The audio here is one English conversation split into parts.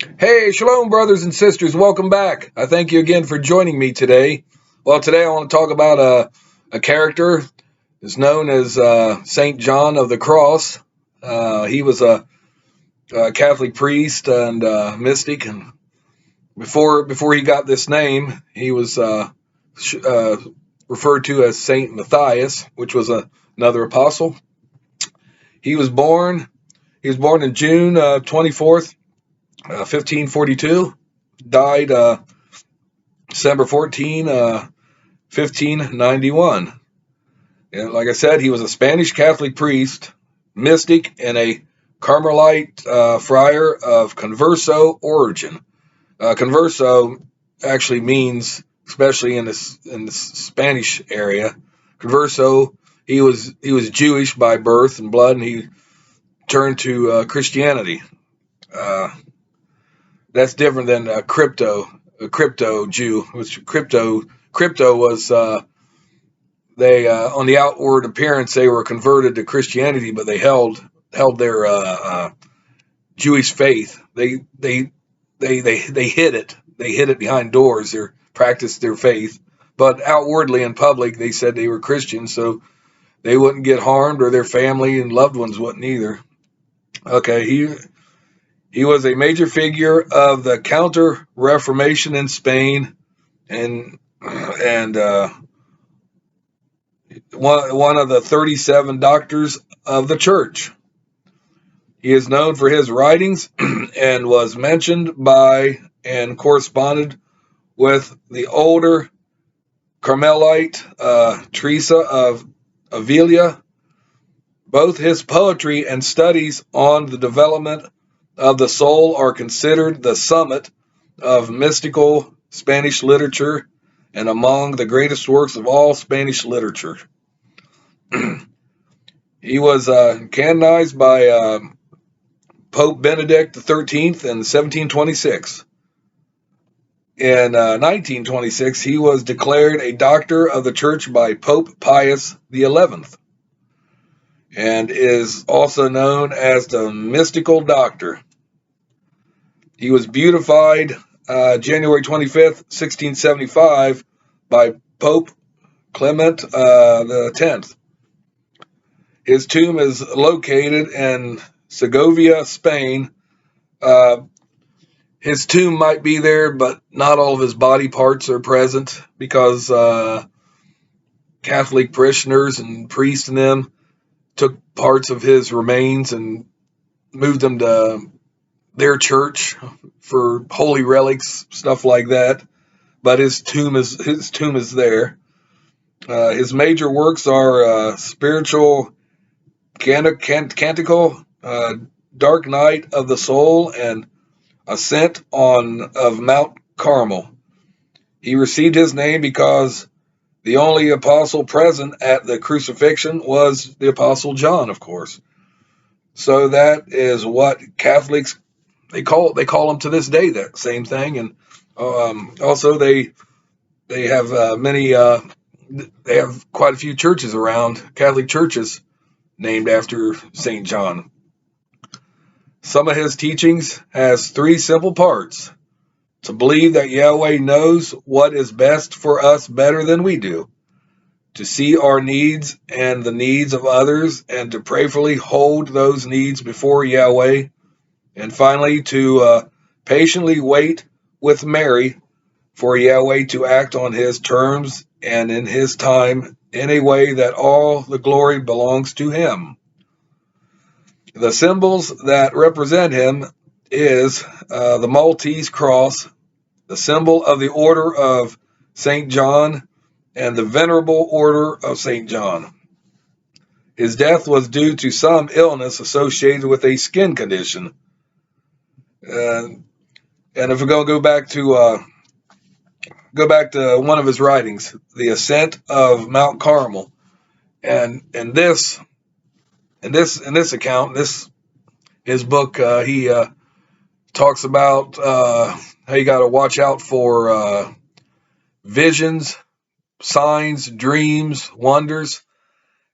Hey, shalom, brothers and sisters. Welcome back. I thank you again for joining me today. Well, today I want to talk about a character is known as Saint John of the Cross. He was a Catholic priest and mystic, and before he got this name, he was referred to as Saint Matthias, which was another apostle. He was born. He was born in June 24th, 1542. Died December 14, 1591. And like I said, he was a Spanish Catholic priest, mystic, and a Carmelite friar of Converso origin. Converso actually means, especially in this Spanish area, Converso. He was Jewish by birth and blood, and he turned to Christianity. Uh, that's different than a crypto Jew. Which crypto was they on the outward appearance they were converted to Christianity, but they held their Jewish faith. They hid it. They hid it behind doors. They practiced their faith, but outwardly in public they said they were Christians, so they wouldn't get harmed, or their family and loved ones wouldn't either. Okay, he was a major figure of the Counter Reformation in Spain, and one of the 37 doctors of the church. He is known for his writings and was mentioned by and corresponded with the older Carmelite Teresa of Avila. Both his poetry and studies on the development of the soul are considered the summit of mystical Spanish literature and among the greatest works of all Spanish literature. He was canonized by Pope Benedict XIII in 1726. In 1926, he was declared a doctor of the church by Pope Pius XI, and is also known as the mystical doctor. He was beatified January 25th, 1675 by Pope Clement X. His tomb is located in Segovia, Spain. His tomb might be there, but not all of his body parts are present because Catholic parishioners and priests and them took parts of his remains and moved them to their church for holy relics, stuff like that. But his tomb is there. His major works are Spiritual Canticle, Dark Night of the Soul, and Ascent of Mount Carmel. He received his name because the only apostle present at the crucifixion was the Apostle John, of course. So that is what Catholics they call him to this day. That same thing, and also they have they have quite a few churches around, Catholic churches named after Saint John. Some of his teachings has three simple parts: to believe that Yahweh knows what is best for us better than we do, to see our needs and the needs of others, and to prayerfully hold those needs before Yahweh, and finally to patiently wait with Mary for Yahweh to act on his terms and in his time in a way that all the glory belongs to him. The symbols that represent him is the Maltese cross, the symbol of the Order of St. John, and the Venerable Order of St. John. His death was due to some illness associated with a skin condition. And if we're going to go back to one of his writings, The Ascent of Mount Carmel, and in this account, his book, he talks about how you got to watch out for visions, signs, dreams, wonders.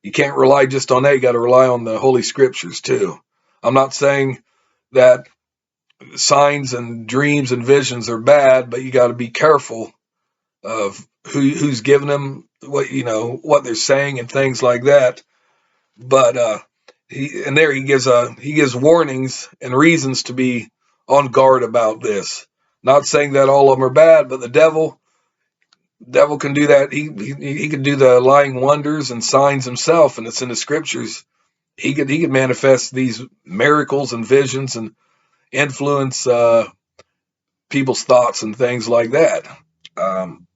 You can't rely just on that. You got to rely on the Holy Scriptures too. I'm not saying that signs and dreams and visions are bad, but you got to be careful of who's giving them what they're saying and things like that. But he gives warnings and reasons to be on guard about this. Not saying that all of them are bad, but the devil can do that. He can do the lying wonders and signs himself, and it's in the scriptures. He could manifest these miracles and visions and influence people's thoughts and things like that. Um,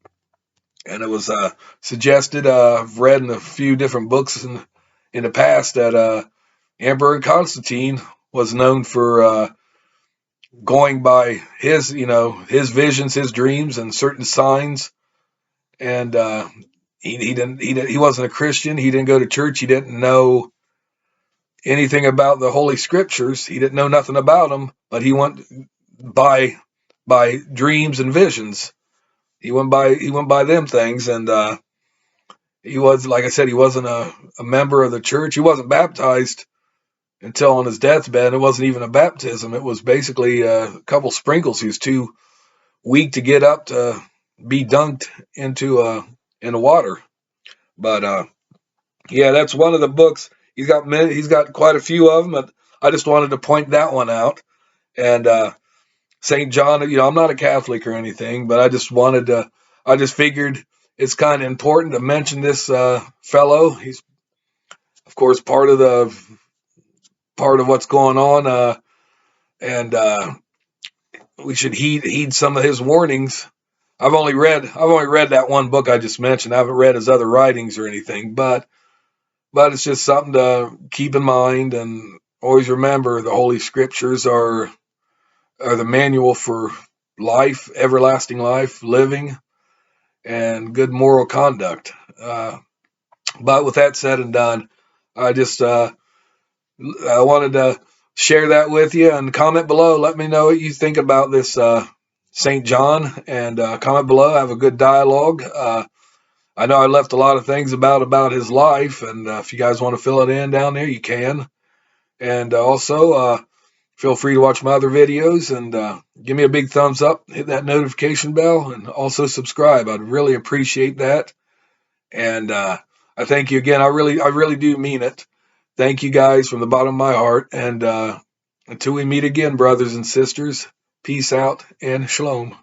and it was suggested. I've read in a few different books in the past that Emperor Constantine was known for going by his visions, his dreams, and certain signs. And he wasn't a Christian. He didn't go to church. He didn't know anything about the Holy Scriptures. He didn't know nothing about them. But he went by dreams and visions. He went by them things, and he was, like I said, he wasn't a member of the church. He wasn't baptized until on his deathbed. It wasn't even a baptism. It was basically a couple sprinkles. He was too weak to get up to be dunked in the water. But yeah, that's one of the books. He's got quite a few of them. But I just wanted to point that one out. And St. John, I'm not a Catholic or anything, but I just figured it's kind of important to mention this fellow. He's, of course, part of what's going on, and we should heed some of his warnings. I've only read that one book I just mentioned. I haven't read his other writings or anything, but it's just something to keep in mind, and always remember the Holy Scriptures are the manual for life, everlasting life, living, and good moral conduct. But with that said and done, I wanted to share that with you, and comment below. Let me know what you think about this St. John, and comment below. Have a good dialogue. I know I left a lot of things about his life, and if you guys want to fill it in down there, you can. And also, feel free to watch my other videos, and give me a big thumbs up, hit that notification bell, and also subscribe. I'd really appreciate that. And I thank you again. I really do mean it. Thank you guys from the bottom of my heart. And until we meet again, brothers and sisters, peace out and shalom.